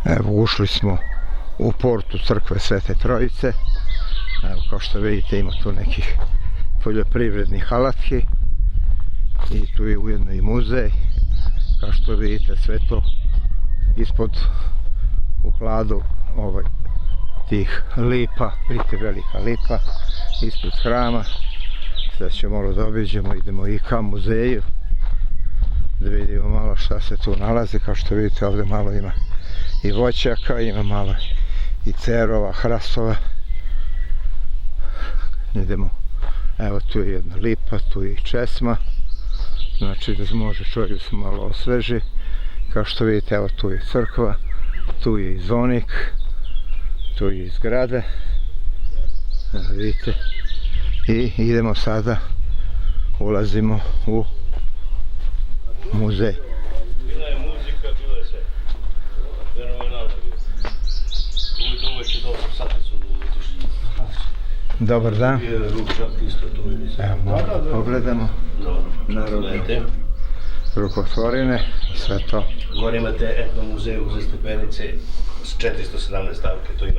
Evo, ušli smo u portu crkve Svete Trojice. Evo, kao što vidite, ima tu nekih poljoprivrednih alatki i tu je ujedno i muzej. Kao što vidite, sve to ispod u hladu tih lipa, vidite, velika lipa ispred hrama. Sad ćemo malo da obiđemo, idemo i ka muzeju da vidimo malo šta se tu nalazi. Kao što vidite, ovdje malo ima i voćaka, ima malo i cerova, hrastova. Idemo, evo tu je jedna lipa, tu je i česma, znači da može čovjek se malo osveži. Kao što vidite, evo tu je crkva, tu je i zvonik, tu je i zgrade, evo vidite. I idemo sada, ulazimo u muzej. Bila je muzika, bilo je sve. Fenomenalno je bilo. Uvijek je dobro, saticu utišli. Dobar dan. Bio je ručak isto tu. Evo, pogledamo. Gledajte. Rukotvorine i sve to. Gore imate etno muzej uz stepenice s 417 stavke, to ima.